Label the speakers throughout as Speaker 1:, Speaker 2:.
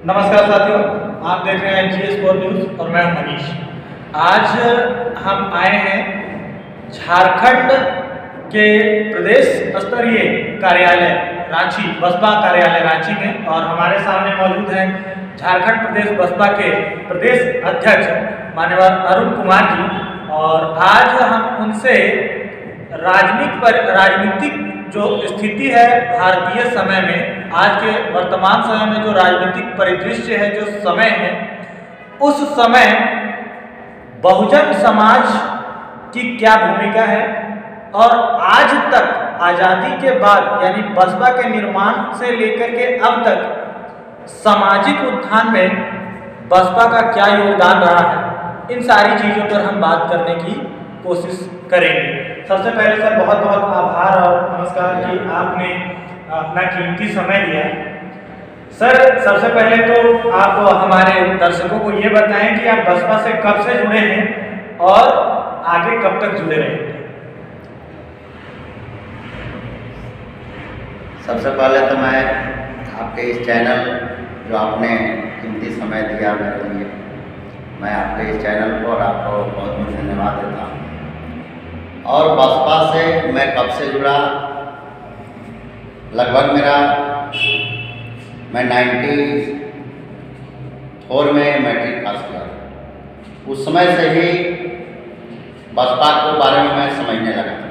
Speaker 1: नमस्कार साथियों, आप देख रहे हैं GS4 न्यूज़ और मैं हूं मनीष। आज हम आए हैं झारखंड के प्रदेश स्तरीय कार्यालय रांची, बसपा कार्यालय रांची में, और हमारे सामने मौजूद हैं झारखंड प्रदेश बसपा के प्रदेश अध्यक्ष माननीय अरुण कुमार जी। और आज हम उनसे राजनीतिक जो स्थिति है भारतीय समय में, आज के वर्तमान समय में जो राजनीतिक परिदृश्य है, जो समय है, उस समय बहुजन समाज की क्या भूमिका है, और आज तक आज़ादी के बाद यानी बसपा के निर्माण से लेकर के अब तक सामाजिक उत्थान में बसपा का क्या योगदान रहा है, इन सारी चीज़ों पर हम बात करने की कोशिश करेंगे। सबसे पहले सर बहुत बहुत आभार और नमस्कार कि आपने अपना कीमती समय दिया। सर सबसे पहले तो आप हमारे दर्शकों को ये बताएं कि आप बसपा से कब से जुड़े हैं और आगे कब तक जुड़े रहेंगे।
Speaker 2: सबसे पहले तो मैं आपके इस चैनल जो आपने कीमती समय दिया मेरे लिए, मैं आपके इस चैनल को और आपको बहुत बहुत धन्यवाद देता हूँ। और बसपा से मैं कब से जुड़ा, लगभग मैं 94 में मैट्रिक पास किया। उस समय से ही बसपा के बारे में मैं समझने लगा था,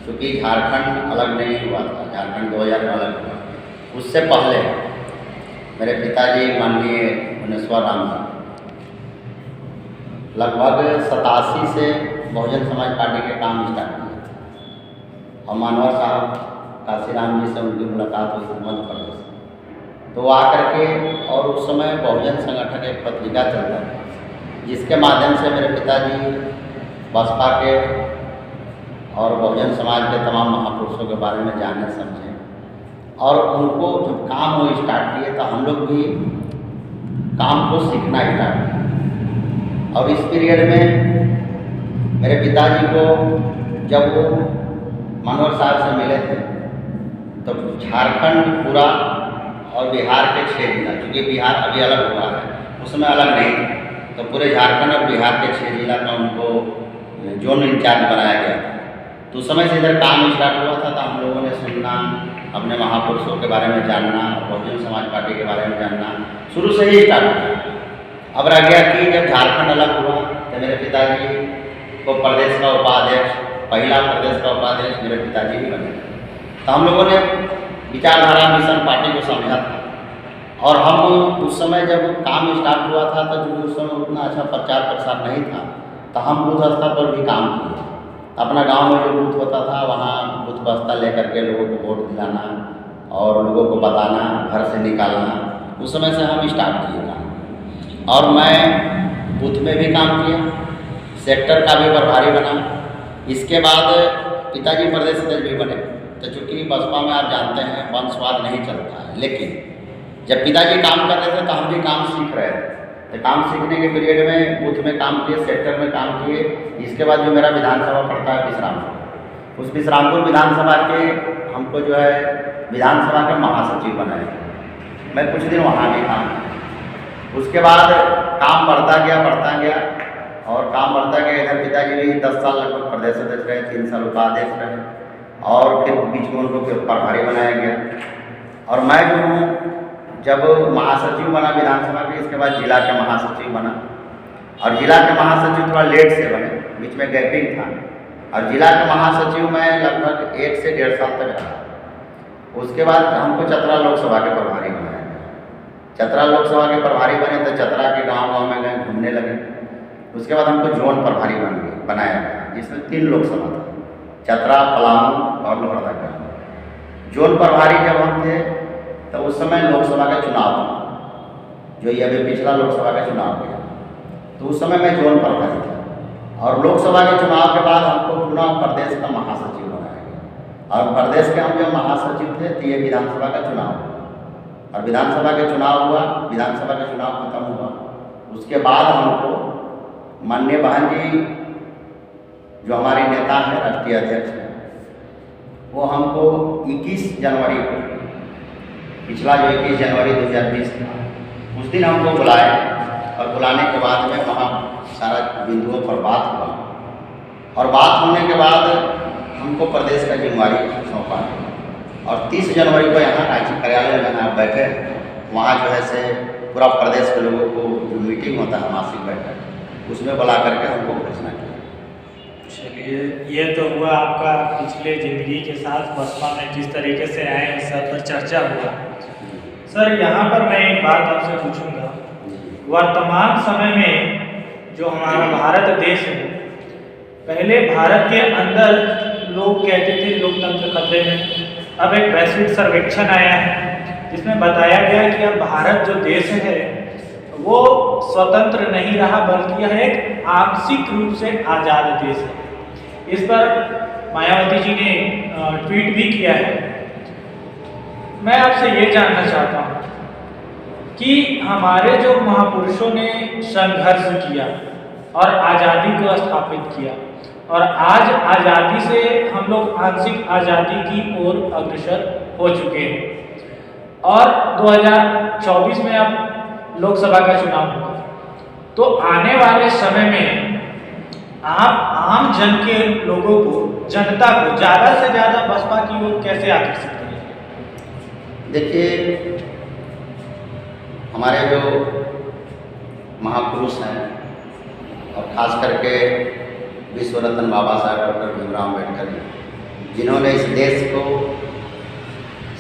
Speaker 2: क्योंकि झारखंड अलग नहीं हुआ था, झारखंड 2000 में अलग हुआ। उससे पहले मेरे पिताजी माननीय मुनेश्वर राम जी लगभग 87 से बहुजन समाज पार्टी के काम स्टार्ट किए और मानवर साहब काशीराम जी से उनकी मुलाकात हुई थी मध्य प्रदेश, तो वो आकर के, और उस समय बहुजन संगठन एक पत्रिका चलता था, जिसके माध्यम से मेरे पिताजी बसपा के और बहुजन समाज के तमाम महापुरुषों के बारे में जाने समझे, और उनको जब काम वो स्टार्ट किए तो हम लोग भी काम को सीखना स्टार्ट किया। और इस पीरियड में मेरे पिताजी को जब वो मनोहर साहब से मिले थे तो झारखंड पूरा और बिहार के 6 जिला, क्योंकि बिहार अभी अलग हुआ है, उसमें अलग नहीं था, तो पूरे झारखंड और बिहार के 6 जिला का उनको जोन इंचार्ज बनाया गया था। तो उस समय से इधर काम स्टार्ट हुआ था, तो हम लोगों ने सुनना, अपने महापुरुषों के बारे में जानना, बहुजन समाज पार्टी के बारे में जानना शुरू से ही स्टार्ट हुआ। अब रह गया कि जब झारखंड अलग हुआ तो मेरे पिताजी को प्रदेश का उपाध्यक्ष, पहला प्रदेश का उपाध्यक्ष मेरे पिताजी ही बने। तो हम लोगों ने विचारधारा मिशन पार्टी को समझा था, और हम उस समय जब काम स्टार्ट हुआ था तो जो उस समय उतना अच्छा प्रचार प्रसार नहीं था, तो हम बूथ स्तर पर भी काम किए। अपना गांव में जो बूथ होता था वहाँ बूथ बस्ता लेकर के लोगों को वोट दिलाना और लोगों को बताना, घर से निकालना, उस समय से हम स्टार्ट किए काम। और मैं बूथ में भी काम किया, सेक्टर का भी प्रभारी बना। इसके बाद पिताजी प्रदेश अध्यक्ष भी बने। तो चूँकि बसपा में आप जानते हैं वंशवाद नहीं चलता है, लेकिन जब पिताजी काम कर रहे थे तो हम भी काम सीख रहे थे। तो काम सीखने के पीरियड में बूथ में काम किए, सेक्टर में काम किए। इसके बाद जो मेरा विधानसभा पड़ता है विश्रामपुर, उस विश्रामपुर विधानसभा के हमको जो है विधानसभा के महासचिव बनाए। मैं कुछ दिन वहाँ भी काम किया। उसके बाद काम बढ़ता गया, और काम बढ़ता गया। इधर पिताजी भी 10 साल लगभग प्रदेश अध्यक्ष रहे, 3 साल उपाध्यक्ष रहे, और फिर बीच में उनको प्रभारी बनाया गया। और मैं जो हूँ जब महासचिव बना विधानसभा के, इसके बाद जिला के महासचिव बना, और जिला के महासचिव थोड़ा लेट से बने, बीच में गैपिंग था। और जिला के महासचिव मैं लगभग 1 से 1.5 साल तक रहा। उसके बाद हमको चतरा लोकसभा के प्रभारी बनाया गया। चतरा लोकसभा के प्रभारी बने तो चतरा के गाँव में गए, घूमने लगे। उसके बाद हमको जोन प्रभारी बनाया गया, जिसमें 3 लोकसभा था, चतरा, पलामू और लोहरदगा। जोन प्रभारी जब हम थे तो उस समय लोकसभा का चुनाव था, जो ये अभी पिछला लोकसभा का चुनाव गया, तो उस समय मैं जोन प्रभारी था। और लोकसभा के चुनाव के बाद हमको पुनः प्रदेश का महासचिव बनाया गया, और प्रदेश के हम जब महासचिव थे तो ये विधानसभा का चुनाव हुआ, और विधानसभा का चुनाव हुआ, विधानसभा का चुनाव खत्म हुआ। उसके बाद हमको माननीय बहन जी जो हमारे नेता हैं, राष्ट्रीय अध्यक्ष हैं, वो हमको 21 जनवरी को, पिछला जो 21 जनवरी 2020 था, उस दिन हमको बुलाए और बुलाने के बाद में वहाँ सारा बिंदुओं पर बात हुआ और बात होने के बाद हमको प्रदेश का जिम्मेवारी सौंपा और 30 जनवरी को यहाँ रांची कार्यालय में आप बैठे वहाँ जो है से पूरा प्रदेश के लोगों को जो मीटिंग होता है मासिक बैठक उसमें बुला करके हमको घोषणा किया।
Speaker 3: चलिए, ये तो हुआ आपका पिछले ज़िंदगी के साथ बसपा में जिस तरीके से आए इस सब पर चर्चा हुआ। सर, यहाँ पर मैं एक बात आपसे पूछूंगा, वर्तमान समय में जो हमारा भारत देश है, पहले भारत के अंदर लोग कहते थे लोकतंत्र खतरे में। अब एक वैश्विक सर्वेक्षण आया है जिसमें बताया गया कि अब भारत जो देश है वो स्वतंत्र नहीं रहा बल्कि यह एक आंशिक रूप से आज़ाद देश है। इस पर मायावती जी ने ट्वीट भी किया है। मैं आपसे ये जानना चाहता हूँ कि हमारे जो महापुरुषों ने संघर्ष किया और आज़ादी को स्थापित किया और आज आज़ादी से हम लोग आंशिक आज़ादी की ओर अग्रसर हो चुके हैं और 2024 में अब लोकसभा का चुनाव होगा, तो आने वाले समय में आप आम जन के लोगों को, जनता को ज़्यादा से ज़्यादा बसपा की ओर कैसे आकर्षित करेंगे?
Speaker 2: देखिए, हमारे जो महापुरुष हैं और खास करके विश्व रत्न बाबा साहब डॉक्टर भीमराव अम्बेडकर जी, जिन्होंने इस देश को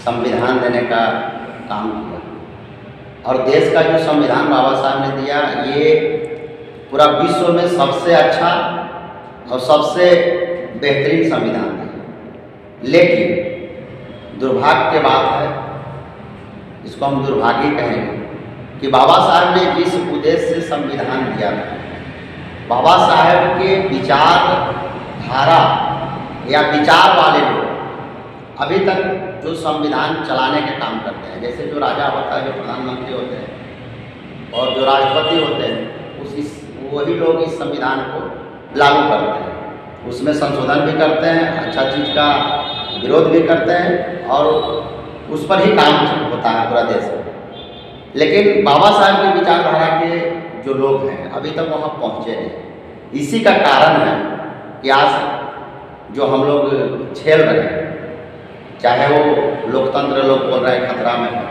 Speaker 2: संविधान देने का काम किया और देश का जो संविधान बाबा साहब ने दिया ये पूरा विश्व में सबसे अच्छा और सबसे बेहतरीन संविधान है। लेकिन दुर्भाग्य की बात है, इसको हम दुर्भाग्य कहेंगे, कि बाबा साहब ने जिस उद्देश्य से संविधान दिया था, बाबा साहब के विचारधारा या विचार वाले लोग अभी तक जो संविधान चलाने के काम करते हैं, जैसे जो राजा होता है, जो प्रधानमंत्री होते हैं और जो राष्ट्रपति होते हैं, वही लोग इस संविधान को लागू करते हैं, उसमें संशोधन भी करते हैं, अच्छा चीज़ का विरोध भी करते हैं और उस पर ही काम होता है पूरा देश में। लेकिन बाबा साहब की विचारधारा के जो लोग हैं अभी तक वहाँ पहुँचे नहीं। इसी का कारण है कि आज जो हम लोग झेल रहे हैं, चाहे वो लोकतंत्र लोग बोल रहे हैं खतरा में है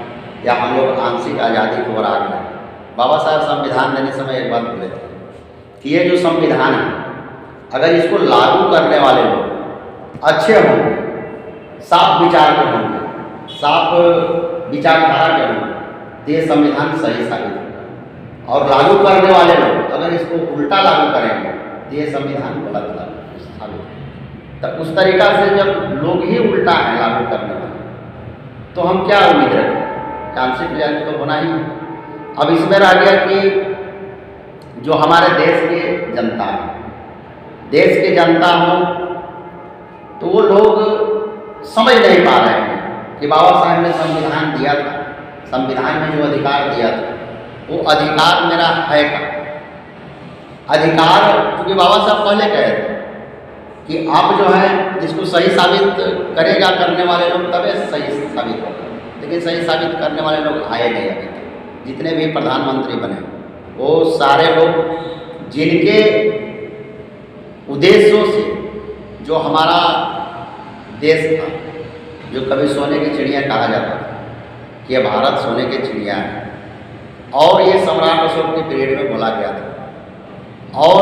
Speaker 2: या हम लोग आंशिक आज़ादी की ओर आ गए। बाबा साहब संविधान देने समय एक बात बोले थे कि ये जो संविधान है, अगर इसको लागू करने वाले लोग अच्छे होंगे, साफ विचार के होंगे, साफ विचारधारा के होंगे, तो ये संविधान सही साबित होगा और लागू करने वाले लोग अगर इसको उल्टा लागू करेंगे तो ये संविधान गलत साबित होगा। तो उस तरीक़ा से जब लोग ही उल्टा है लागू करने वाले, तो हम क्या उम्मीद रखें? आंशिक आज़ादी तो होना ही है। अब इसमें रह गया कि जो हमारे देश के जनता है, देश के जनता हो तो वो लोग समझ नहीं पा रहे हैं कि बाबा साहब ने संविधान दिया था, संविधान में जो अधिकार दिया था वो अधिकार मेरा है का अधिकार, क्योंकि बाबा साहब पहले कहे थे कि आप जो है जिसको सही साबित करेगा करने वाले लोग तभी सही साबित होगा, लेकिन सही साबित करने वाले लोग आए नहीं अभी तक। जितने भी प्रधानमंत्री बने वो सारे लोग जिनके उद्देश्यों से जो हमारा देश था, जो कभी सोने की चिड़िया कहा जाता था कि ये भारत सोने की चिड़िया है, और ये सम्राट अशोक के पीरियड में बोला गया था और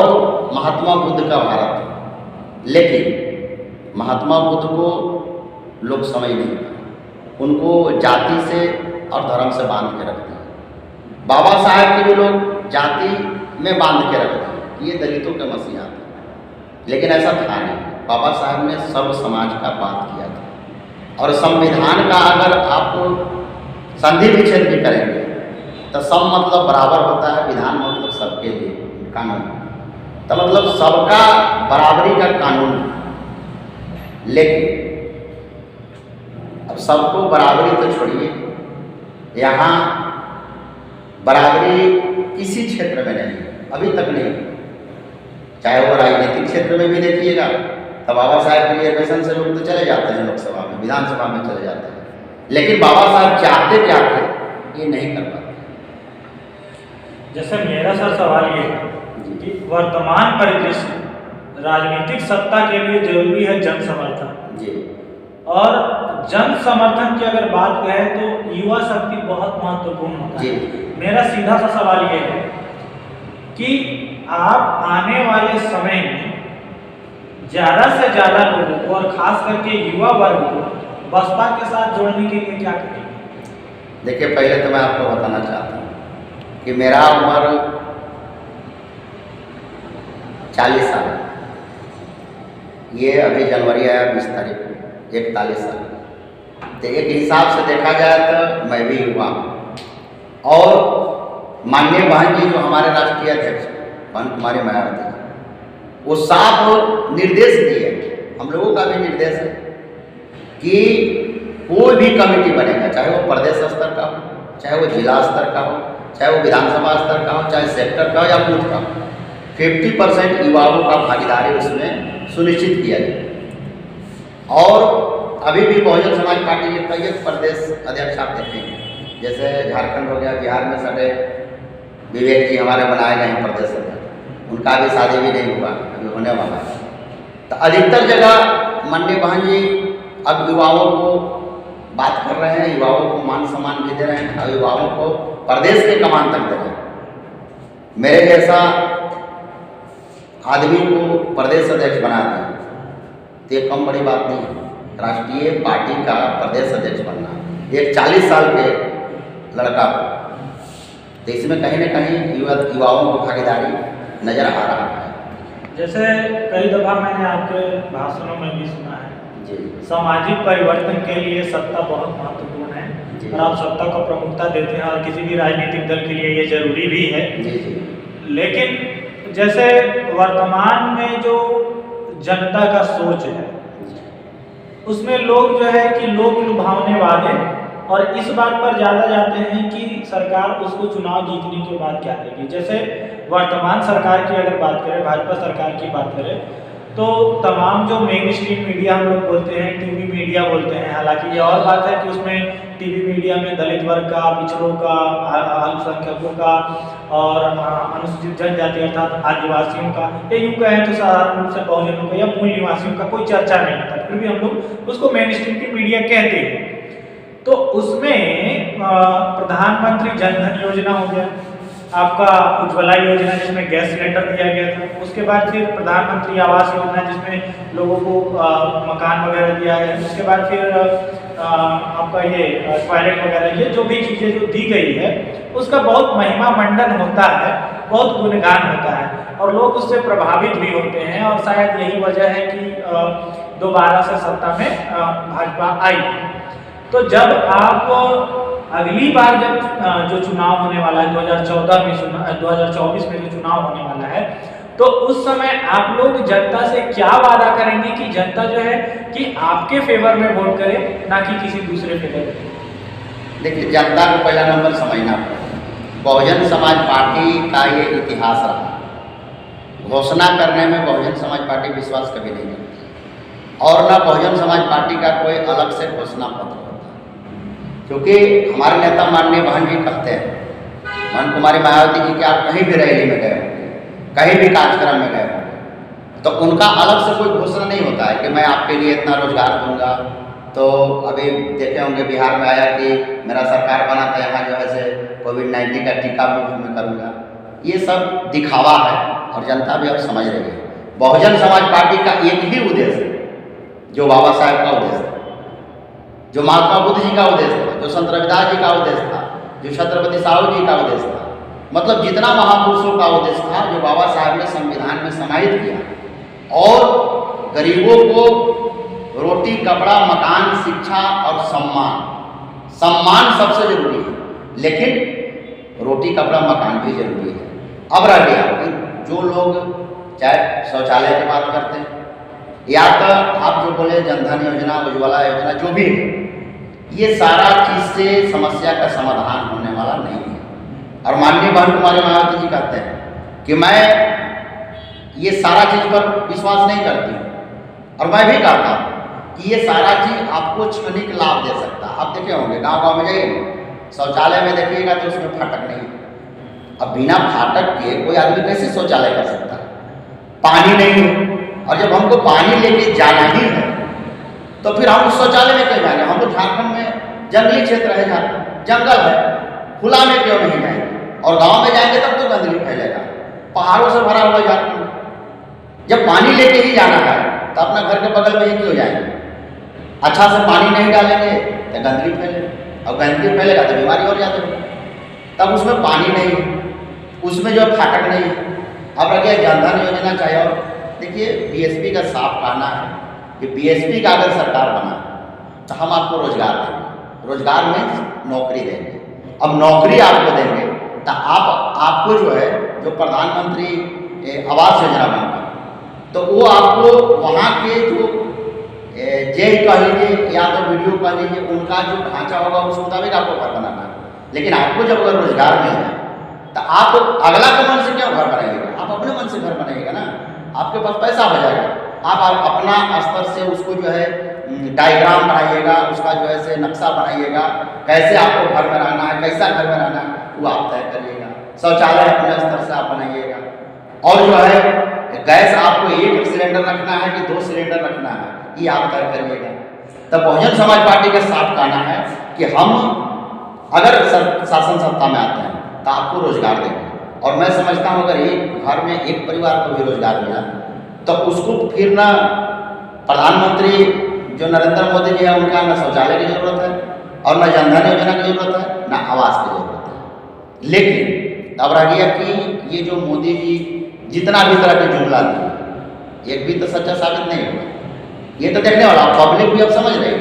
Speaker 2: महात्मा बुद्ध का भारत था। लेकिन महात्मा बुद्ध को लोग समझ नहीं पाए, उनको जाति से और धर्म से बांध के रखते हैं। बाबा साहब के भी लोग जाति में बांध के रखते हैं कि ये दलितों के मसीहा थे, लेकिन ऐसा था नहीं। बाबा साहब ने सब समाज का बात किया था और संविधान का अगर आप संधि विच्छेद भी करेंगे तो सब मतलब बराबर होता है, विधान मतलब सबके लिए कानून, तो मतलब सबका बराबरी का कानून। लेकिन अब सबको बराबरी तो छोड़िए, यहाँ बराबरी किसी क्षेत्र में नहीं, अभी तक नहीं। चाहे वो राजनीतिक क्षेत्र में भी देखिएगा तो बाबा साहब के रिजर्वेशन से लोग तो चले जाते हैं लोकसभा में, विधानसभा में चले जाते हैं, लेकिन बाबा साहब चाहते क्या थे ये नहीं कर पाते।
Speaker 3: जैसे मेरा सर सवाल ये है कि वर्तमान परिदृश्य राजनीतिक सत्ता के लिए जरूरी है जन समर्थन,
Speaker 2: जी
Speaker 3: और जन समर्थन की अगर बात करें तो युवा शक्ति बहुत महत्वपूर्ण होता है। मेरा सीधा सा सवाल ये है कि आप आने वाले समय में ज़्यादा से ज़्यादा लोगों को और खास करके युवा वर्ग को बसपा के साथ जोड़ने के लिए क्या करेंगे?
Speaker 2: देखिए, पहले तो मैं आपको बताना चाहता हूँ कि मेरा उम्र 40 साल है। ये अभी जनवरी आया 20 तारीख को 41 साल। तो एक हिसाब से देखा जाए तो मैं भी युवा हूँ। और माननीय बहन जी जो हमारे राष्ट्रीय अध्यक्ष बहन कुमारी मायावती जी, वो साफ निर्देश दिए, हम लोगों का भी निर्देश है कि कोई भी कमेटी बनेगा, चाहे वो प्रदेश स्तर का हो, चाहे वो जिला स्तर का हो, चाहे वो विधानसभा स्तर का हो, चाहे सेक्टर का हो या बूथ का हो, 50% युवाओं का भागीदारी उसमें सुनिश्चित किया जाए। और अभी भी बहुजन समाज पार्टी के कई प्रदेश अध्यक्ष आप देखेंगे, जैसे झारखंड हो गया, बिहार में साढ़े विवेक जी हमारे बनाए गए हैं प्रदेश अध्यक्ष, उनका भी शादी भी नहीं हुआ, अभी होने वाला है। तो अधिकतर जगह माननीय बहन जी अब युवाओं को बात कर रहे हैं, युवाओं को मान सम्मान भी दे रहे हैं और युवाओं को प्रदेश के कमान तक दे रहे हैं। मेरे जैसा आदमी को प्रदेश अध्यक्ष बना दें तो ये कम बड़ी बात नहीं है। राष्ट्रीय पार्टी का प्रदेश अध्यक्ष बनना एक 40 साल के लड़का को, तो इसमें कहीं न कहीं युवाओं को भागीदारी नजर आ रहा है।
Speaker 3: जैसे कई दफा मैंने आपके भाषणों में भी सुना है
Speaker 2: जी,
Speaker 3: सामाजिक परिवर्तन के लिए सत्ता बहुत महत्वपूर्ण है,
Speaker 2: जी।
Speaker 3: और आप सत्ता को प्रमुखता देते हैं और किसी भी राजनीतिक दल के लिए ये जरूरी भी है।
Speaker 2: जी जी,
Speaker 3: लेकिन जैसे वर्तमान में जो जनता का सोच है उसमें लोग जो है कि लोग लुभावने वाले और इस बात पर ज़्यादा जाते हैं कि सरकार उसको चुनाव जीतने के बाद क्या देगी। जैसे वर्तमान सरकार की अगर बात करें, भाजपा सरकार की बात करें, तो तमाम जो मेन स्ट्रीम मीडिया हम लोग बोलते हैं, टीवी मीडिया बोलते हैं, हालांकि ये और बात है कि उसमें टीवी मीडिया में दलित वर्ग का, पिछड़ों का, अल्पसंख्यकों का और अनुसूचित जनजाति अर्थात आदिवासियों का, या यूँ कहें तो साधारण रूप से बहुजनों का या मूल निवासियों का कोई चर्चा नहीं होता, फिर भी हम लोग उसको मेन स्ट्रीम की मीडिया कहते हैं। तो उसमें प्रधानमंत्री जन धन योजना हो गया, आपका उज्ज्वला योजना जिसमें गैस सिलेंडर दिया गया था, उसके बाद फिर प्रधानमंत्री आवास योजना जिसमें लोगों को मकान वगैरह दिया गया, उसके बाद फिर आपका ये टॉयलेट वगैरह, ये जो भी चीज़ें जो दी गई है उसका बहुत महिमा मंडन होता है, बहुत गुणगान होता है और लोग उससे प्रभावित भी होते हैं। और शायद यही वजह है कि दोबारा से सत्ता में भाजपा आई। तो जब आप अगली बार जब जो चुनाव होने वाला है 2014 में 2024 में जो चुनाव होने वाला है, तो उस समय आप लोग जनता से क्या वादा करेंगे कि जनता जो है कि आपके फेवर में वोट करे, ना कि किसी दूसरे फेवर में?
Speaker 2: देखिए, जनता को पहला नंबर समझना पड़ेगा। बहुजन समाज पार्टी का ये इतिहास रहा, घोषणा करने में बहुजन समाज पार्टी विश्वास कभी नहीं करती और ना बहुजन समाज पार्टी का कोई अलग से घोषणा पत्र होता है। क्योंकि हमारे नेता माननीय बहन जी कहते हैं, बहन कुमारी मायावती जी, कि आप कहीं भी रैली में गए होंगे, कहीं भी कार्यक्रम में गए होंगे, तो उनका अलग से कोई घोषणा नहीं होता है कि मैं आपके लिए इतना रोजगार दूंगा। तो अभी देखे होंगे बिहार में आया कि मेरा सरकार बना था, यहाँ जो है से कोविड-19 का टीका मुफ्त में करूँगा। ये सब दिखावा है और जनता भी अब समझ रही है। बहुजन समाज पार्टी का एक ही उद्देश्य है, जो बाबा साहेब का उद्देश्य था, जो महात्मा बुद्ध जी का उद्देश्य था, जो संत रविदास जी का उद्देश्य था, जो छत्रपति साहू जी का उद्देश्य था, मतलब जितना महापुरुषों का उद्देश्य था, जो बाबा साहब ने संविधान में समाहित किया और गरीबों को रोटी, कपड़ा, मकान, शिक्षा और सम्मान सबसे जरूरी है, लेकिन रोटी, कपड़ा, मकान भी जरूरी है। अब रह गया कि जो लोग चाहे शौचालय की बात करते हैं या तो आप जो बोले जनधन योजना, उज्ज्वला योजना, जो भी है, ये सारा चीज़ से समस्या का समाधान होने वाला नहीं है। और माननीय बहन कुमारी मायावती जी कहते हैं कि मैं ये सारा चीज़ पर विश्वास नहीं करती हूँ और मैं भी कहता हूँ कि ये सारा चीज़ आपको क्षणिक लाभ दे सकता है। आप देखे होंगे गांव-गांव में जाइए, शौचालय में देखिएगा तो उसमें फाटक नहीं, अब बिना फाटक के कोई आदमी कैसे शौचालय कर सकता है? पानी नहीं है, और जब हमको पानी लेके जाना ही है तो फिर हम शौचालय में क्यों जाएंगे? हम तो झारखंड में जंगली क्षेत्र है, झारखंड जंगल है, खुला में क्यों नहीं जाएंगे? और गांव में जाएंगे तब तो गंदगी फैलेगा, पहाड़ों से भरा हुआ झारखंड। जब पानी लेके ही जाना है तो अपना घर के बगल में ही क्यों जाएंगे? अच्छा से पानी नहीं डालेंगे तो गंदगी फैलेगी, और गंदगी फैलेगा तो बीमारी और ज़्यादा होगी। तब उसमें पानी नहीं है, उसमें जो फाटक नहीं है। अब रखिए जनधन योजना चाहे, और देखिए बीएसपी का साफ कहना है कि बीएसपी का अगर सरकार बना तो हम आपको रोजगार देंगे, रोजगार में नौकरी देंगे। अब नौकरी आपको देंगे तो आपको जो है जो प्रधानमंत्री आवास योजना बना तो वो आपको वहाँ के जो जेल कह लीजिए या तो वीडियो कह लीजिए, उनका जो ढांचा होगा उस मुताबिक आपको घर बनाना है। लेकिन आपको जब अगर रोजगार मिल जाए तो आप अगला के मन से क्यों घर बनाइएगा? आप अपने मन से घर बनाइएगा ना, आपके पास पैसा हो जाएगा, आप अपना स्तर से उसको जो है डायग्राम बनाइएगा, उसका जो है से नक्शा बनाइएगा, कैसे आपको घर में रहना है, कैसा घर में रहना है वो आप तय करिएगा। शौचालय अपने स्तर से आप बनाइएगा, और जो है गैस आपको 1 सिलेंडर रखना है कि 2 सिलेंडर रखना है ये आप तय करिएगा। तब बहुजन समाज पार्टी का साफ कहना है कि हम अगर शासन सत्ता में आते हैं तो आपको रोजगार देंगे। और मैं समझता हूँ अगर एक घर में एक परिवार को भी रोजगार मिला तो उसको फिर ना प्रधानमंत्री जो नरेंद्र मोदी जी है उनका ना शौचालय की जरूरत है और ना जनधन योजना की जरूरत है, ना आवास की जरूरत है। लेकिन अब रह गया कि ये जो मोदी जी जितना भी तरह के जुमला दिए एक भी तो सच्चा साबित नहीं हुआ। ये तो देखने वाला, पब्लिक भी अब समझ रही है,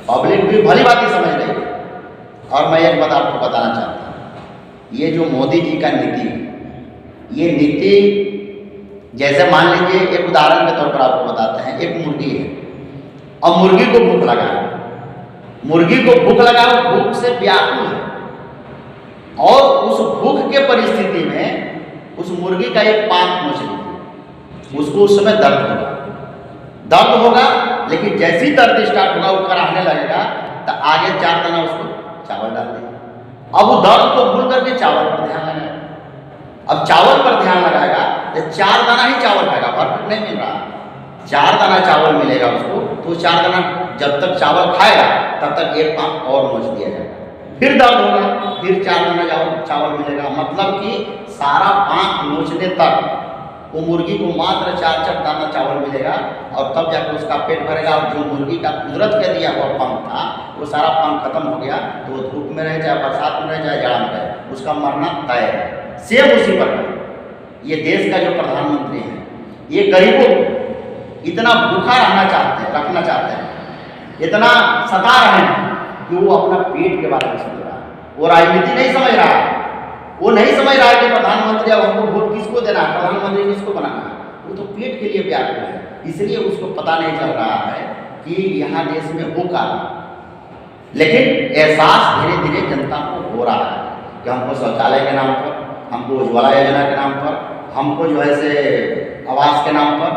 Speaker 2: पब्लिक भी भली बात ही समझ रही है। और मैं एक बात आपको बताना चाहता हूँ, ये जो मोदी जी का नीति, ये नीति जैसे मान लीजिए एक उदाहरण के तौर पर आपको बताते हैं, एक मुर्गी है और मुर्गी को भूख लगा है, मुर्गी को भूख लगा, भूख से व्याकुल है, और उस भूख के परिस्थिति में उस मुर्गी का एक पांख नोच लीजिए, उसको उस समय दर्द होगा, लेकिन जैसे ही दर्द स्टार्ट होगा वो कराहने लगेगा तो आगे 4 दाना उसको चावल डाल देगा। अब वो दर्द को भूल करके चावल पर ध्यान लगाएगा। अब चावल पर ध्यान लगाएगा तो 4 दाना ही चावल खाएगा, भरपेट नहीं मिल रहा, 4 दाना चावल मिलेगा उसको, तो 4 दाना जब तक चावल खाएगा तब तक एक पांख और नोच दिया जाएगा, फिर दर्द होगा, फिर 4 दाना चावल मिलेगा। मतलब कि सारा पांख नोचने तक वो मुर्गी को मात्र 4 दाना चावल मिलेगा, और तब जाकर उसका पेट भरेगा। और जो मुर्गी का कुदरत के दिया हुआ पंख था वो सारा पंख खत्म हो गया, तो वो धूप में रह जाए, बरसात में रह जाए, जाड़ा में रहे, उसका मरना तय है। सेम उसी प्रकार ये देश का जो प्रधानमंत्री है ये गरीबों को इतना भूखा रखना चाहते हैं, इतना सता रहे हैं कि वो अपना पेट के बारे में सोच रहा है, वो राजनीति नहीं समझ रहा है, वो नहीं समझ रहा है कि प्रधानमंत्री अब हमको वोट किसको देना है, प्रधानमंत्री किसको बनाना है, वो तो पेट के लिए व्याकुल है। इसलिए उसको पता नहीं चल रहा है कि यहाँ देश में हो क्या रहा है। लेकिन एहसास धीरे धीरे जनता को हो रहा है कि हमको शौचालय के नाम पर, हमको उज्ज्वला योजना के नाम पर, हमको जो है से आवास के नाम पर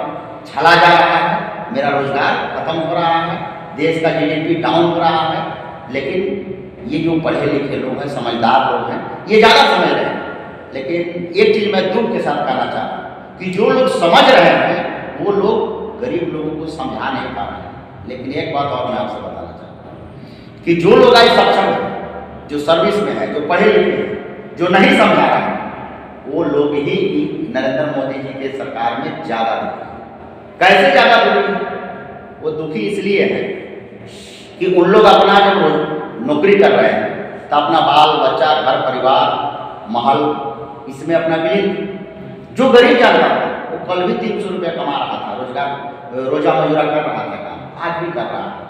Speaker 2: छला जा रहा है, मेरा रोजगार खत्म हो रहा है, देश का GDP डाउन हो रहा है। लेकिन ये जो पढ़े लिखे लोग हैं, समझदार लोग हैं, ये ज़्यादा समझ रहे हैं। लेकिन एक चीज़ मैं दुख के साथ कहना चाह रहा हूँ कि जो लोग समझ रहे हैं वो लोग गरीब लोगों को समझा नहीं पा रहे हैं। लेकिन एक बात और मैं आपसे बताना चाहता हूँ कि जो लोग आज सक्षम हैं, जो सर्विस में है, जो पढ़े लिखे हैं, जो नहीं समझा रहे हैं, वो लोग ही नरेंद्र मोदी जी के सरकार में ज़्यादा दुखी हैं। कैसे ज़्यादा दुखी हैं? वो दुखी इसलिए है कि उन लोग अपना जब नौकरी कर रहे हैं तो अपना बाल बच्चा, घर परिवार, महल इसमें अपना विलीन। जो गरीब जाता था वो कल भी 300 रुपया कमा रहा था, रोजा मजूरा कर रहा था काम, आज भी कर रहा है।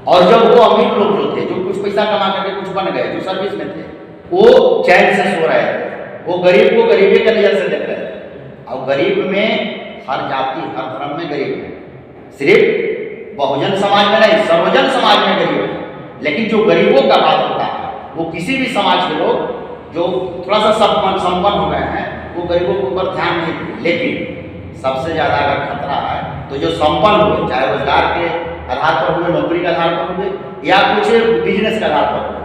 Speaker 2: और जब वो अमीर लोग जो थे, जो कुछ पैसा कमा करके कुछ बन गए, जो सर्विस में थे, वो चैन से सो रहे थे, वो गरीब को गरीबी के नजर से देख रहे थे। और गरीब में हर जाति हर धर्म में गरीब है, सिर्फ बहुजन समाज में नहीं, सर्वजन समाज में गरीब है। लेकिन जो गरीबों का बात होता है वो किसी भी समाज के लोग जो थोड़ा सा संपन्न हो गए हैं वो गरीबों के ऊपर ध्यान नहीं देते। लेकिन सबसे ज़्यादा अगर खतरा है तो जो संपन्न हुए, चाहे रोजगार के आधार पर हुए, नौकरी के आधार पर हुए या कुछ बिजनेस के आधार पर हुए,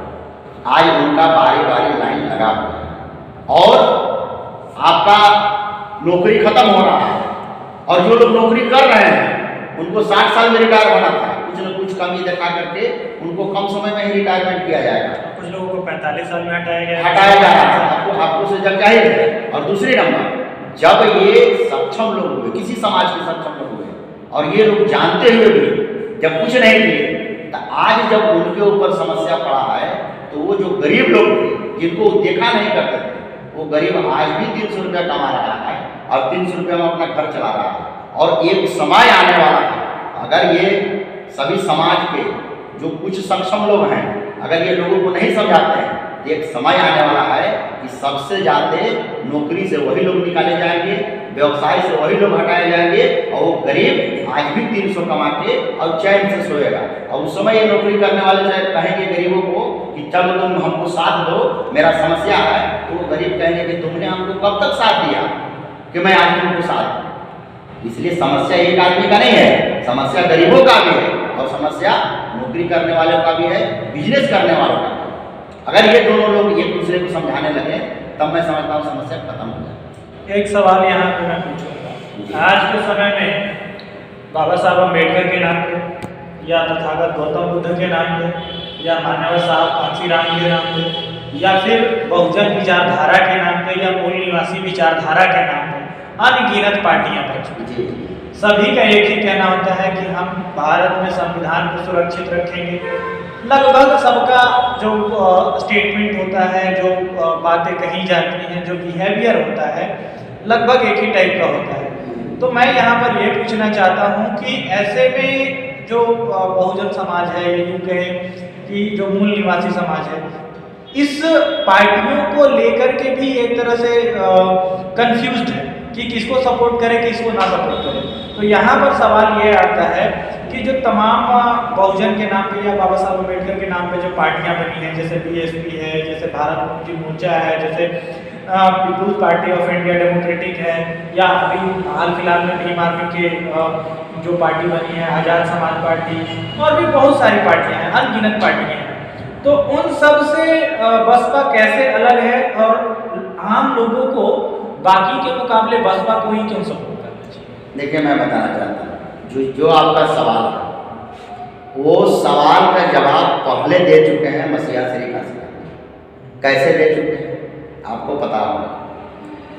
Speaker 2: आज उनका बारी बारी लाइन लगा हुआ है। और आपका नौकरी खत्म हो रहा है, और जो लोग नौकरी कर रहे हैं उनको 60 साल में रिटायर होना था, कुछ न कुछ कमी दिखा करके उनको कम समय में ही रिटायरमेंट किया जाएगा।
Speaker 3: कुछ लोगों को 45 साल में हटाया
Speaker 2: जा रहा है, आपको से जब जाहिर है। और दूसरी नंबर, जब ये सक्षम लोग हुए, किसी समाज के सक्षम लोग हुए, और ये लोग जानते हुए भी जब कुछ नहीं किए, तो आज जब उनके ऊपर समस्या पड़ा है, तो वो जो गरीब लोग थे जिनको देखा नहीं करते थे, वो गरीब आज भी 300 रुपया कमा रहा है और 300 रुपया में अपना घर चला रहा है। और एक समय आने वाला है, अगर ये सभी समाज के जो कुछ सक्षम लोग हैं, अगर ये लोगों को नहीं समझाते हैं, एक समय आने वाला है कि सबसे ज़्यादा नौकरी से वही लोग निकाले जाएंगे, व्यवसाय से वही लोग हटाए जाएंगे, और वो गरीब आज भी 300 कमा के और चैन से सोएगा। और उस समय ये नौकरी करने वाले चाहे कहेंगे गरीबों को कि चलो तुम हमको साथ दो, मेरा समस्या है, तो वो गरीब कहेंगे कि तुमने हमको कब तक साथ दिया कि मैं आज तुमको साथ दूं। इसलिए समस्या एक आदमी का नहीं है, समस्या गरीबों का भी है, और समस्या नौकरी करने वालों का भी है, बिजनेस करने वालों का भी। अगर ये दोनों लोग एक दूसरे को समझाने लगे, तब मैं समझता हूँ समस्या खत्म हो जाए।
Speaker 3: एक सवाल यहाँ पे मैं पूछूंगा, आज के समय में बाबा साहब अम्बेडकर के नाम पे, या तथागत गौतम बुद्ध के नाम पे, या मानव साहब कांशीराम के नाम पे, या फिर बहुजन विचारधारा के नाम पे, या मूल निवासी विचारधारा के नाम पे अनगिनत पार्टियां बन चुकी हैं। सभी का एक ही कहना होता है कि हम भारत में संविधान को सुरक्षित रखेंगे। लगभग सबका जो स्टेटमेंट होता है, जो बातें कही जाती हैं, जो बिहेवियर होता है, लगभग एक ही टाइप का होता है। तो मैं यहाँ पर ये पूछना चाहता हूँ कि ऐसे में जो बहुजन समाज है, या यूँ कहें कि जो मूल निवासी समाज है, इस पार्टियों को लेकर के भी एक तरह से कंफ्यूज्ड है कि किसको सपोर्ट करे, किसको ना सपोर्ट करे। तो यहाँ पर सवाल ये आता है कि जो तमाम बहुजन के नाम पे या बाबा साहब अम्बेडकर के नाम पे जो पार्टियां बनी हैं, जैसे बीएसपी है, जैसे भारत मुक्ति मोर्चा है, जैसे People's Party of India Democratic है, या अभी हाल फिलहाल में भीम आर्मी के जो पार्टी बनी है आज़ाद समाज पार्टी, और भी बहुत सारी पार्टियां हैं, अनगिनत पार्टियां हैं। तो उन सब से बसपा कैसे अलग है, और आम लोगों को बाकी के मुकाबले बसपा को ही क्यों सपोर्ट करना चाहिए?
Speaker 2: देखिए, मैं बताना चाहता हूँ, जो आपका सवाल है, वो सवाल का जवाब पहले दे चुके हैं मसीहा श्री काशीराम। कैसे दे चुके हैं आपको पता होगा।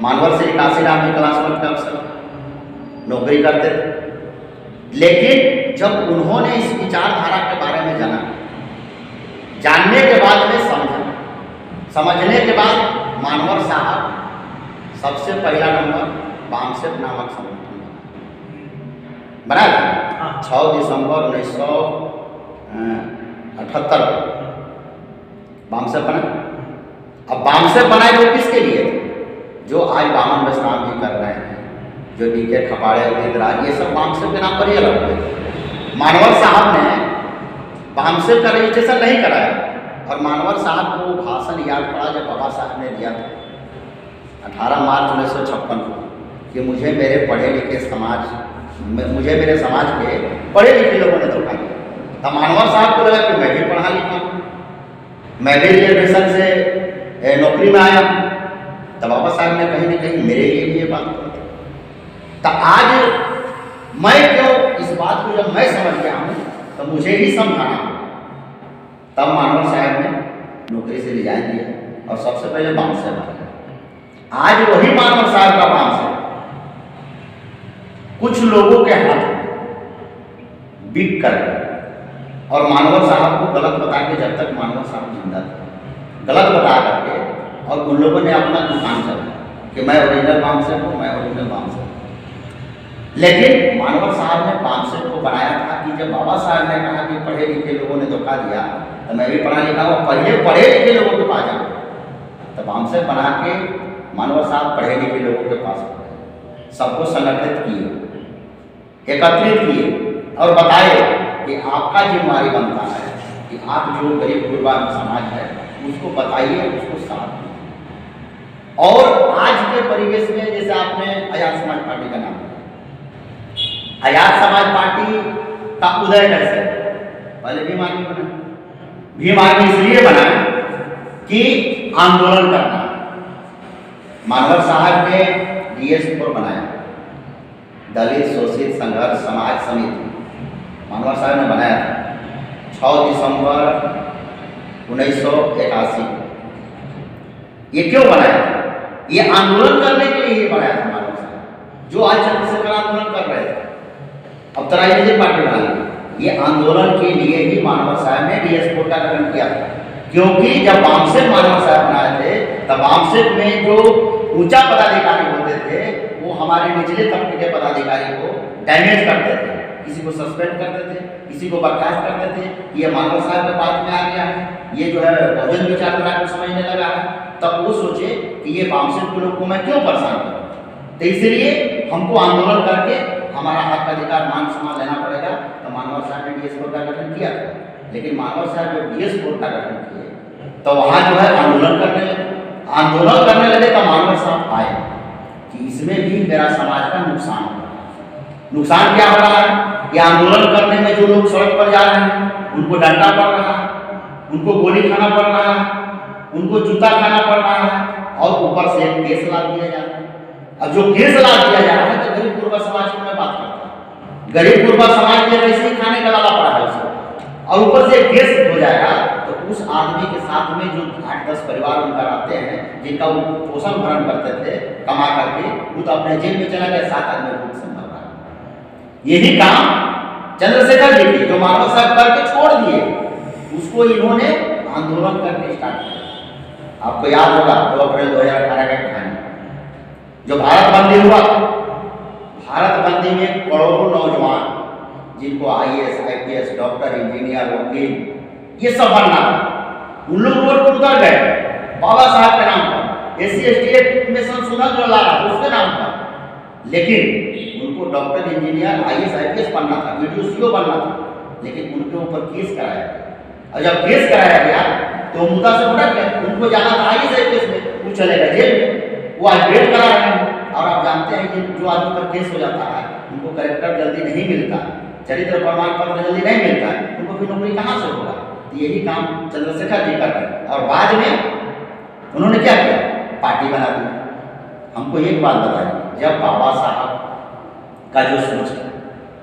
Speaker 2: मानवर श्री काशीराम जी क्लास 1 के अफसर नौकरी करते थे, लेकिन जब उन्होंने इस विचारधारा के बारे में जाना, जानने के बाद में समझा, समझने के बाद मानवर साहब सबसे पहला नंबर बामसेफ नामक संगठन बना था। 6 दिसंबर 1978 बामसेफ बना। अब बामसेफ बनाए तो किसके लिए? जो आज वामन विश्राम जी कर रहे हैं, जो डीके खपाड़े, उदितराज, ये सब बामसेफ के नाम पर ही अलग हुए। मानवर साहब ने बामसेफ का रजिस्ट्रेशन नहीं कराया, और मानवर साहब को भाषण याद पड़ा जब बाबा साहब ने दिया था 18 मार्च 1956 को, कि मुझे मेरे पढ़े लिखे समाज, मुझे मेरे समाज के पढ़े लिखे लोगों ने धोखा दिया। तब मानवर साहब को लगा कि मैं भी पढ़ा लिखा हूँ, मैं भी रिजर्वेशन से नौकरी में आया हूँ। तब बाबा साहब ने कहीं ना कहीं मेरे लिए भी ये बात की। तो आज मैं क्यों इस बात को जब मैं समझ गया हूँ, तो मुझे ही समझाना होगा। तब मानवर साहब ने नौकरी से रिजाइन दिया, और सबसे पहले बामसेफ बना। आज वही मानवर साहब का बामसेफ कुछ लोगों के हाथ बिक कर, और मानवर साहब को गलत बता के, जब तक मानवर साहब जिंदा थे, गलत बता करके, और उन लोगों ने अपना दुकान चलाया कि मैं ओरिजिनल बामसेफ हूँ, मैं ओरिजिनल बामसेफ हूँ। लेकिन मानवर साहब ने बामसेफ को बनाया था कि जब बाबा साहब ने कहा कि पढ़े लिखे लोगों ने धोखा दिया, तो मैं भी पढ़ा लिखा हूँ, पहले पढ़े लिखे लोगों के पास जाऊँ। तो बामसेफ बना के मानवर साहब पढ़े लिखे लोगों के पास सबको संगठित किए, एकत्रित किए, और बताए कि आपका जिम्मेदारी बनता है कि आप जो गरीब गुरबा समाज है उसको बताइए, उसको साथ दीजिए। और आज के परिवेश में, जैसे आपने आज़ाद समाज पार्टी का नाम लिया, आज़ाद समाज पार्टी का उदय कैसे? पहले भीम आर्मी बना। भीम आर्मी इसलिए बना कि आंदोलन करना, मानवर साहब ने DS4 बनाया, दलित शोषित संघर्ष समाज समिति, मानवर साहब ने बनाया था 6 दिसंबर 1981। ये क्यों बनाया था? ये आंदोलन करने के लिए ही बनाया था मानवर साहब, जो आज चंद्रशेखर आंदोलन कर रहे थे। अब तो राजनीतिक पार्टी बना ली। ये आंदोलन के लिए ही मानवर साहब ने DS4 का गठन किया था, क्योंकि जब वामसिक मानवर साहब बनाए थे तब वामसिक में जो ऊंचा पदाधिकारी होते थे वो हमारे निचले तबके के पदाधिकारी को डैमेज करते थे, किसी को सस्पेंड करते थे, किसी को बर्खास्त करते थे। ये मानवर साहब के बात में आ गया है, ये जो है बहुजन विचारधारा को समझने लगा है, तब वो सोचे कि ये वामसिक के लोग को मैं क्यों परेशान करूँ, तो इसलिए हमको आंदोलन करके हमारा हक अधिकार मान सम्मान लेना पड़ेगा। तो मानवर साहब ने DS4 का गठन किया था। लेकिन मानवर साहब जब DS4 का गठन किए तो वहाँ जो है आंदोलन करने लगे तो मानवर साहब आए कि इसमें भी मेरा समाज का नुकसान हो रहा है। नुकसान क्या हो रहा है? ये आंदोलन करने में जो लोग सड़क पर जा रहे हैं उनको डंडा पड़ रहा है, उनको गोली खाना पड़ रहा है, उनको जूता खाना पड़ रहा है, और ऊपर से एक केस ला दिया जा रहा है। अब जो केस ला दिया जा रहा है तो गरीब गुरबा समाज की मैं बात करता हूँ, गरीब गुरबा समाज के वैसे ही खाने का डाला पड़ा है उसको, और ऊपर से केस हो जाएगा तो उस आदमी के साथ में जो 8-10 परिवार उनका रहते हैं जिनका वो पोषण भरण करते थे कमा करके, वो तो अपने जेल में चला गया, 7 आदमी भूख से मर रहा है। यही काम चंद्रशेखर जी की जो मानव साहब करके छोड़ दिए, उसको इन्होंने आंदोलन करके स्टार्ट किया। आपको याद होगा 2 अप्रैल 2018 का कहानी, जो भारत बंदी हुआ, भारत बंदी में करोड़ों नौजवान जिनको IAS, IPS, डॉक्टर, इंजीनियर, वकील ये सब बनना था, उन लोग रोड पर उतर गए बाबा साहब के नाम पर, SC/ST एक्ट में संशोधन जो ला रहा था उसके नाम पर। लेकिन उनको डॉक्टर, इंजीनियर, IAS, IPS बनना था, BDO, CO बनना था, लेकिन उनके ऊपर केस कराया गया। और जब केस कराया गया तो मुद्दा से भटक गया, उनको जाना था IAS, IPS में, वो चलेगा जेल में, वो आज वेट करा रहे हैं। और आप जानते हैं कि जो आदमी पर केस हो जाता है उनको करेक्टर जल्दी नहीं मिलता, चरित्र प्रमाण पत्र जल्दी नहीं मिलता है, उनको फिर नौकरी कहाँ से होगा? यही काम चंद्रशेखर जी कर रहे हैं। और बाद में उन्होंने क्या किया? पार्टी बना दी। हमको एक बात बताइए, जब बाबा साहब का जो सोच है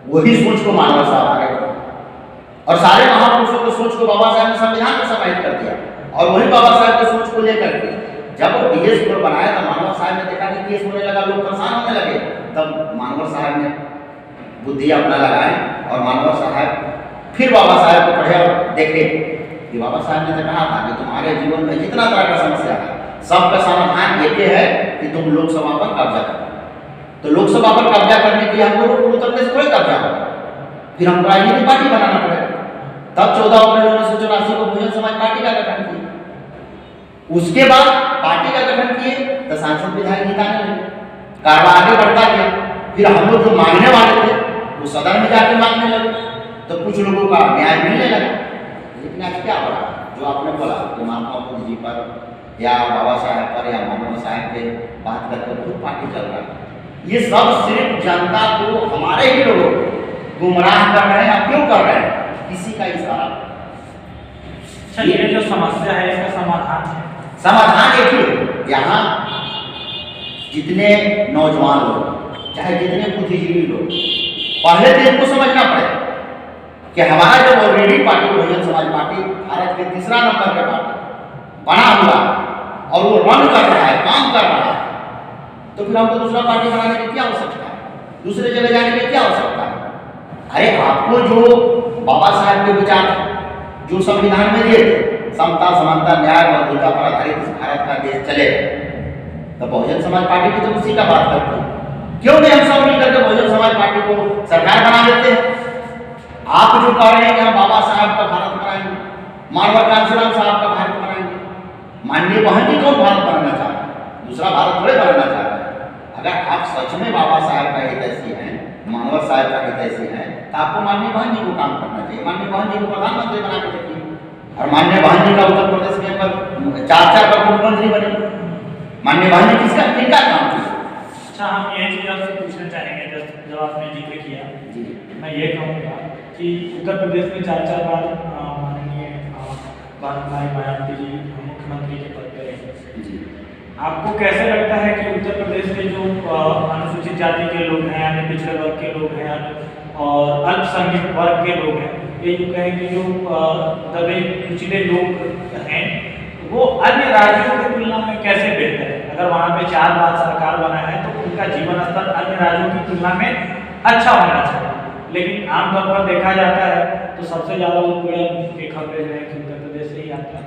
Speaker 2: वही सोच को मानवर साहब आगे बढ़े, और सारे महापुरुषों की सोच को बाबा साहब ने संविधान में समाहित कर दिया, और वही बाबा साहब की सोच को लेकर के जब DS4 बनाया तो मानवर साहब ने देखा कि केस होने लगा, लोग परेशान होने लगे, तब मानवर साहब ने बुद्धि अपना लगाए और मानवर साहब फिर बाबा साहब को पढ़े और देखे कि बाबा साहब ने तो कहा था कि तुम्हारे जीवन में जितना तरह का समस्या है सबका समाधान एक है कि तुम लोकसभा पर कब्जा करो। तो लोकसभा पर कब्जा करने के लिए हमको रोड उतरने से कोई कब्जा होगा, फिर हम राजनीतिक पार्टी बनाना पड़ेगा। तब 14 अप्रैल 1984 को बहुजन समाज पार्टी का गठन किया। उसके बाद पार्टी का गठन किए तो सांसद विधायक जिताने लगे, कारवा आगे बढ़ता गया। फिर हम लोग जो मांगने वाले थे वो सदन में जाके मांगने लगे, तो कुछ लोगों का न्याय मिलने लगा। लेकिन आज क्या हो रहा है? जो आपने बोला कि महात्मा बुद्ध जी पर या बाबा साहब पर या मानव साहब के बात करके खुद पार्टी चल रहा है, ये सब सिर्फ जनता को हमारे ही लोग गुमराह कर रहे हैं। क्यों कर रहे हैं? किसी का इशारा।
Speaker 3: अच्छा, ये जो समस्या है इसका
Speaker 2: समाधान एक ही, यहाँ जितने नौजवान लोग चाहे जितने बुद्धिजीवी लोग, पहले तो इनको समझना पड़ेगा कि हमारा जो already party Bahujan Samaj party Bharat के 3रा नंबर के पार्टी बना हुआ और वो रन कर रहा है, काम कर रहा है, तो फिर हमको दूसरा पार्टी बनाने की क्या आवश्यकता है? दूसरे जगह जाने की क्या आवश्यकता है? अरे आपको जो बाबा साहब के विचार जो संविधान में दिए थे, समता, समानता, न्याय, मजबूता पर आधारित भारत का देश चले, तो बहुजन समाज पार्टी की तो उसी का बात करते हैं। क्यों नहीं हम सब मिलकर के बहुजन समाज पार्टी को सरकार बना देते हैं? आप जो कह रहे हैं कि हम बाबा साहब का भारत बनाएंगे, मानवर कांशीराम साहब का भारत बनाएंगे, माननीय बहन जी कौन भारत बनाना चाह रहे हैं? दूसरा भारत थोड़े बनाना चाह रहे हैं। अगर आप सच में बाबा साहब का हितैषी हैं, मानवर साहब का हितैषी हैं, तो आपको माननीय बहन जी को काम करना चाहिए। माननीय बहन जी को प्रधानमंत्री बना के देखिए, और माननीय बहन जी का उत्तर प्रदेश में पर 4 बार मुख्यमंत्री बने। माननीय बहन जी किनका काम किया?
Speaker 3: अच्छा, हम ये चीज़ आपसे पूछना चाहेंगे, जब आपने जिक्र किया
Speaker 2: जी,
Speaker 3: मैं ये कहूँगा कि उत्तर प्रदेश में 4 बार माननीय भाई मायावती जी मुख्यमंत्री के पद पर रहे।
Speaker 2: जी,
Speaker 3: आपको कैसे लगता है कि उत्तर प्रदेश के जो अनुसूचित जाति के लोग हैं, यानी पिछड़े वर्ग के लोग हैं और अल्पसंख्यक वर्ग के लोग हैं, ये यूँ कहें कि जो दबे पिछड़े लोग हैं, वो अन्य राज्यों की तुलना में कैसे बेहतर है? अगर वहाँ पे 4 बार सरकार बना है तो उनका जीवन स्तर अन्य राज्यों की तुलना में अच्छा होना चाहिए, लेकिन आमतौर पर देखा जाता है तो सबसे ज़्यादा उत्पीड़न के खबरें जो है कि उत्तर प्रदेश से ही आता है।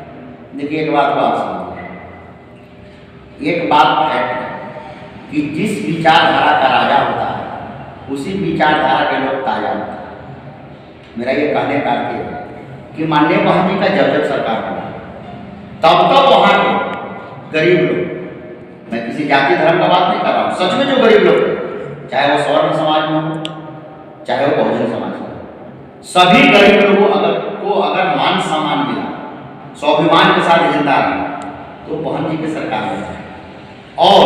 Speaker 2: देखिए, एक बात को आप समझिए, एक बात है कि जिस विचारधारा का राजा होता है उसी विचारधारा के लोग ताजा होते हैं। मेरा ये कहने का अर्थ है कि माननीय बहन जी का जब सरकार बना तब वहाँ के गरीब लोग, मैं किसी जाति धर्म का बात नहीं कर रहा हूँ, सच में जो गरीब लोग थे, चाहे वो स्वर्ण समाज में हो चाहे वो बहुजन समाज में हो, सभी गरीब लोगों को अगर मान सम्मान मिला, स्वाभिमान के साथ जिंदा रहा, तो बहन जी की सरकार में है। और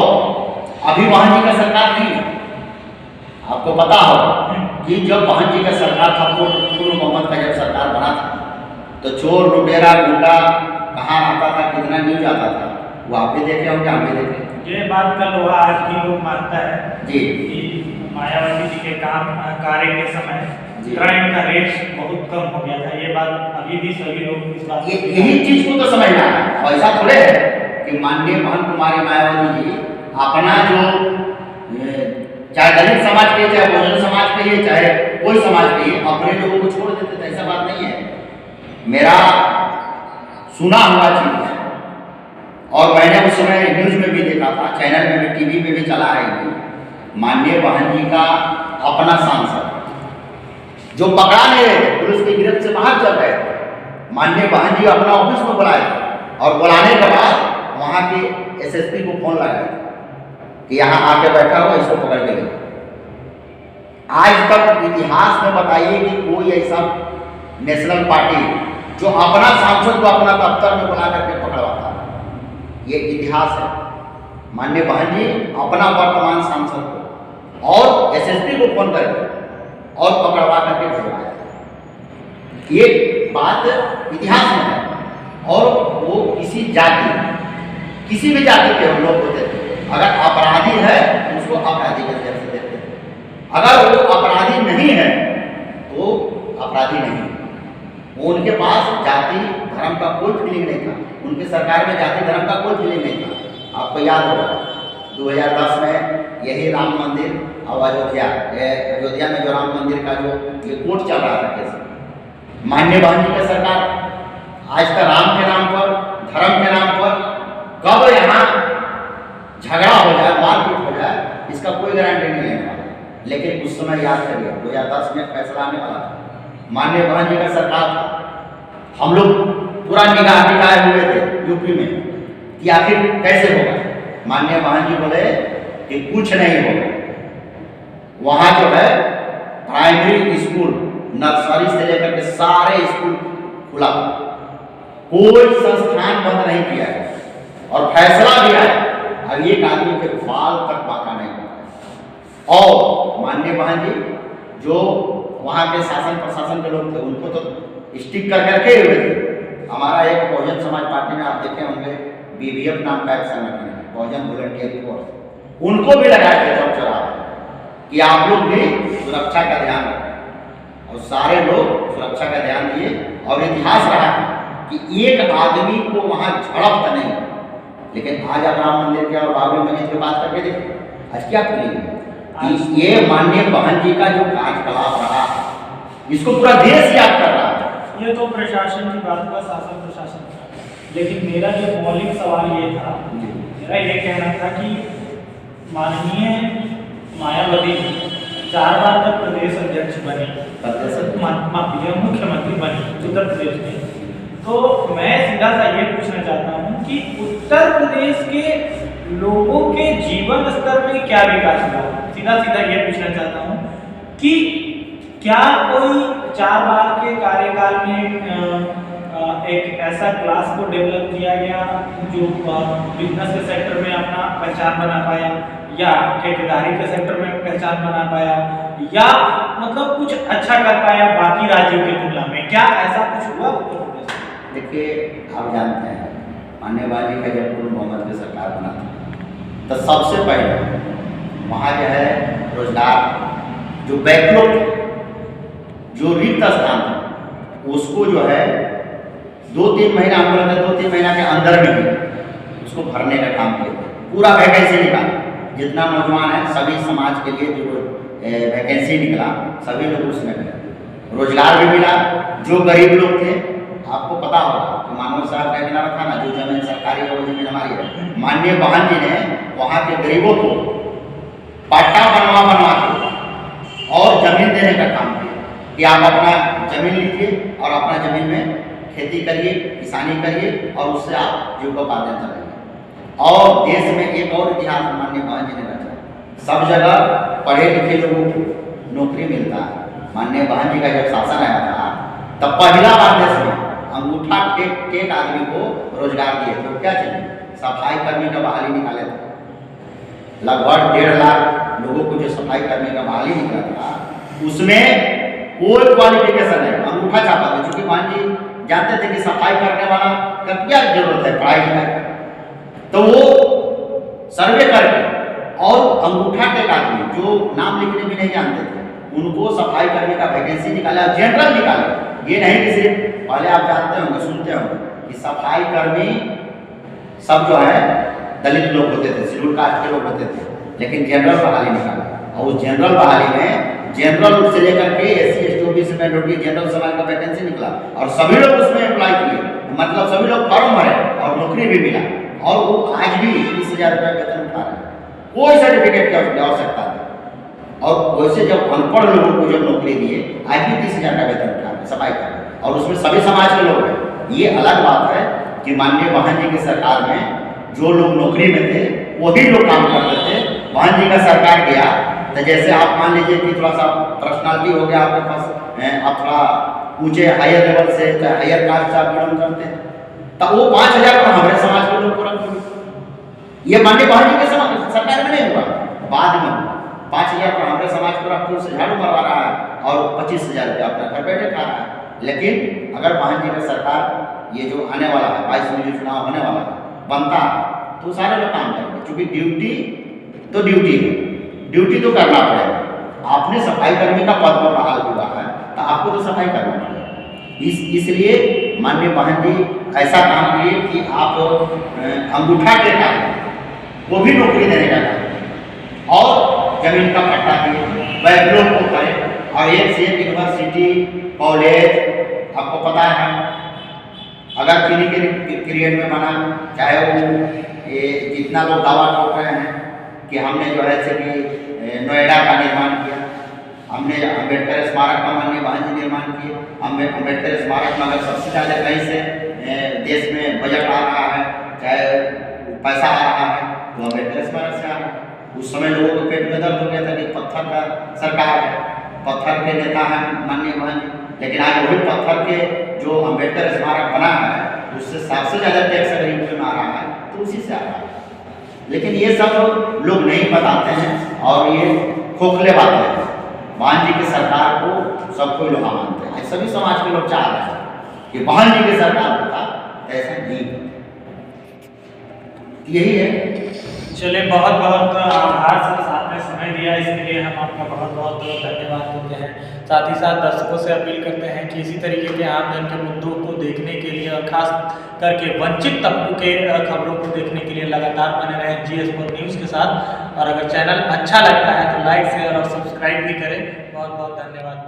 Speaker 2: अभी बहन जी का सरकार नहीं है। आपको पता हो कि जब बहन जी का सरकार था, पूर्व मोहम्मद का जब सरकार बना था, तो चोर लुटेरा गुंडा कहाँ आता था, कितना न्यूज आता था, वो आप भी देखे होंगे, हम भी देखे।
Speaker 3: ये बात का लोहा आज भी लोग मानता है
Speaker 2: जी
Speaker 3: कि मायावती जी के कार्य के समय क्राइम का रेट बहुत कम हो गया था। ये बात अभी भी सभी लोग इस बात
Speaker 2: यही चीज को तो समझना है। ऐसा थोड़े है कि माननीय बहन कुमारी मायावती जी अपना जो चाहे दलित समाज के, चाहे बहुजन समाज के, चाहे कोई समाज के, अपने लोगों को छोड़ देते थे, ऐसा बात नहीं है। मेरा सुना हुआ चीज है और मैंने उस समय न्यूज में भी देखा था, चैनल में भी, टीवी में भी चला रही थी। माननीय बहन जी का अपना सांसद जो पकड़ा नहीं रहे थे, पुलिस की गिरफ्त से बाहर चल रहे थे, माननीय बहन जी अपना ऑफिस में बुलाए और बुलाने के बाद वहाँ के एसएसपी को फोन लगाया कि यहाँ आके बैठा हुआ, इसको पकड़ के ले। आज तक इतिहास में बताइए कि कोई ऐसा नेशनल पार्टी जो अपना सांसद को अपना दफ्तर में बुला करके पकड़वाता है, ये इतिहास है। माननीय बहन जी अपना वर्तमान सांसद को और एसएसपी को फोन करके और पकड़वा करके भिजवाया। ये बात इतिहास में है। और वो किसी भी जाति के हम लोग होते थे, अगर अपराधी है उसको अपराधी के दर्जा से देते थे, अगर वो अपराधी नहीं है तो अपराधी नहीं है। वो उनके पास जाति धर्म का कोई फीलिंग नहीं था, उनकी सरकार में जाति धर्म का कोई फीलिंग नहीं था। आपको याद होगा 2010 में यही राम मंदिर और अयोध्या में जो राम मंदिर का जो ये कोर्ट चल रहा था कैसे, माननीय बहन जी का सरकार आज का राम के नाम पर, धर्म के नाम पर कब यहाँ झगड़ा हो जाए, मारपीट हो जाए, इसका कोई गारंटी नहीं लेने वाला। लेकिन उस समय याद करिए 2010 में फैसला आने वाला था, माननीय बहन जी का सरकार था, हम लोग पूरा निगाह टिकाए हुए थे यूपी में कि आखिर कैसे होगा। माननीय बहन जी बोले कि कुछ नहीं होगा। वहाँ जो है प्राइमरी स्कूल नर्सरी से लेकर के सारे स्कूल खुला, कोई संस्थान बंद नहीं किया है और फैसला भी आया। अब एक आदमी के बाल तक बाका नहीं होता। और माननीय बहन जी जो वहाँ के शासन प्रशासन के लोग थे उनको तो स्टिक कर करके हुए थे। हमारा एक बहुजन समाज पार्टी में आप देखे होंगे BVF नाम का एक संगठन है, बहुजन वॉलंटियर फोर्स, उनको भी लगाया थे चौक चौराहे कि आप लोग भी सुरक्षा का ध्यान रखें। और सारे लोग सुरक्षा का ध्यान दिए और इतिहास रहा कि एक आदमी को वहाँ झड़प नहीं। लेकिन आज आप राम मंदिर के और बाबरी मस्जिद की बात करके देखिए आज क्या फीलिंग। ये माननीय बहन जी का जो कार्यकलाप रहा है इसको पूरा देश याद कर रहा है।
Speaker 3: ये तो प्रशासन की बात का, शासन प्रशासन का, लेकिन मेरा जो मौलिक सवाल ये था, मेरा ये कहना था कि माननीय मायावती 4 बार तक प्रदेश अध्यक्ष बनी, मुख्यमंत्री बनी उत्तर प्रदेश में, तो मैं सीधा सा ये पूछना चाहता हूँ कि उत्तर प्रदेश के लोगों के जीवन स्तर में क्या विकास हुआ। सीधा सीधा ये पूछना चाहता हूँ कि क्या कोई 4 बार के कार्यकाल में एक ऐसा क्लास को डेवलप किया गया जो बिजनेस के सेक्टर में अपना पहचान बना पाया, या ठेकेदारी के सेक्टर में पहचान बना पाया, या मतलब कुछ अच्छा कर पाया बाकी राज्यों की तुलना में? क्या ऐसा कुछ हुआ उत्तर प्रदेश?
Speaker 2: देखिए, आप जानते हैं माननीय बहन जी का जब पूर्व मोहम्मद की सरकार बना था तो सबसे पहले वहाँ जो है रोजगार जो बैकलॉग जो रिक्त स्थान था उसको जो है 2-3 महीना हम लोग 2-3 महीना के अंदर में ही उसको भरने का काम किया। पूरा वैकेंसी निकाला, जितना नौजवान है सभी समाज के लिए जो वैकेंसी निकला सभी लोग उसमें गए, रोजगार भी मिला। जो गरीब लोग थे, आपको पता होगा कि मानव साहब का कहना था ना, जो जमीन सरकारी है वो जमीन हमारी है। माननीय बहन जी ने वहाँ के गरीबों को पट्टा बनवा के और जमीन देने का काम किया कि आप अपना जमीन लीजिए और अपना जमीन में खेती करिए, किसानी करिए और उससे आप जीविकोपार्जन करेंगे। और देश में एक और इतिहास माननीय बहन जी ने रचा, सब जगह पढ़े लिखे लोगों को नौकरी मिलता है। माननीय बहन जी का जब शासन आया था तब पहला बार देश में अंगूठा टेक आदमी को रोजगार दिए थे। क्या चाहिए? सफाई कर्मी का बहाली निकाले थे। लगभग 1.5 लाख लोगों को जो सफाई कर्मी का बहाली निकला था उसमें कोई क्वालिफिकेशन नहीं, अंगूठा छापा था। चूंकि बहन जी जानते थे कि सफाई करने वाला का क्या जरूरत है पढ़ाई लिखाई, तो वो सर्वे करके और अंगूठा टेक आदमी जो नाम लिखने भी नहीं जानते थे उनको सफाई कर्मी का वैकेंसी निकाला, जनरल निकाला। ये नहीं कि सिर्फ पहले आप जानते होंगे, सुनते होंगे कि सफाई कर्मी सब जो है दलित लोग होते थे, शेड्यूल कास्ट के लोग होते थे, लेकिन जनरल बहाली निकाला। और उस जनरल बहाली में जनरल से लेकर के SC ST OBC minority general समाज का वैकेंसी निकला और सभी लोग उसमें अप्लाई किए, मतलब सभी लोग फॉर्म भरे और नौकरी भी मिला। और वो आज भी 30,000 रुपये वेतन उठा रहे हैं, कोई सर्टिफिकेट की आवश्यकता नहीं। और वैसे जब अनपढ़ लोगों को जब नौकरी दिए, आज भी 30,000 का वेतन उठा रहे हैं सफाई का, और उसमें सभी समाज के लोग हैं। ये अलग बात है कि माननीय बहन जी की सरकार में जो लोग नौकरी में थे वही लोग काम करते थे। बहन जी का सरकार गया तो जैसे आप मान लीजिए कि थोड़ा सा पर्सनालिटी हो गया आपके पास, आप थोड़ा ऊंचे हायर लेवल से चाहे हायर कास्ट से आप बिलोंग करते हैं, तो वो 5,000 पर हमारे समाज के लोग को रख दिए। ये माननीय बहन जी के सरकार में नहीं हुआ, बाद में 5,000 पर हमारे समाज को रख के उससे झाड़ू मरवा रहा है और 25,000 रुपया अपना घर बैठे खा रहा है। लेकिन अगर बहन जी का सरकार ये जो आने वाला है 22 में जो चुनाव होने वाला है बनता है तो सारे लोग काम करेंगे, क्योंकि ड्यूटी तो ड्यूटी है, ड्यूटी तो करना पड़ेगा। आपने सफाई कर्मी का पद पर बहाल हुआ है तो आपको तो सफाई करना पड़ेगा। इसलिए माननीय बहन जी ऐसा काम किए कि आप अंगूठा टेका वो भी नौकरी देने का काम और जमीन का पट्टा दिए, बैकलॉग को करें। और एक से एक यूनिवर्सिटी कॉलेज आपको पता है, अगर किन्हीं के पीरियड में बना, चाहे वो ये जितना लोग दावा कर रहे हैं कि हमने जो है से कि नोएडा का निर्माण किया, हमने अम्बेडकर स्मारक का माननीय बहन जी निर्माण किए। अम्बेडकर स्मारक में अगर सबसे ज़्यादा कहीं से देश में बजट आ रहा है, चाहे पैसा आ रहा है, तो अम्बेडकर स्मारक से आ रहा है। उस समय लोगों को पेट में दर्द हो गया था कि पत्थर का सरकार है, पत्थर के नेता हैं माननीय बहन जी, लेकिन आज वही पत्थर के जो अम्बेडकर स्मारक बना है उससे सबसे ज़्यादा टैक्स अगर यूपी में आ रहा है तो उसी से आ रहा है। लेकिन ये सब लोग नहीं बताते हैं और ये खोखले बातें हैं। बहन जी की सरकार को सब कोई लोग मानते हैं, सभी समाज के लोग चाह रहे हैं कि बहन जी की सरकार होता, ऐसा नहीं। यही है।
Speaker 3: चलिए, बहुत बहुत आभार सर, आपने समय दिया, इसके लिए हम आपका बहुत बहुत धन्यवाद देते हैं। साथ ही साथ दर्शकों से अपील करते हैं कि इसी तरीके के आमजन के मुद्दों को देखने के लिए और खास करके वंचित तबकों के खबरों को देखने के लिए लगातार बने रहें GS4 न्यूज़ के साथ। और अगर चैनल अच्छा लगता है तो लाइक शेयर और सब्सक्राइब भी करें। बहुत बहुत धन्यवाद।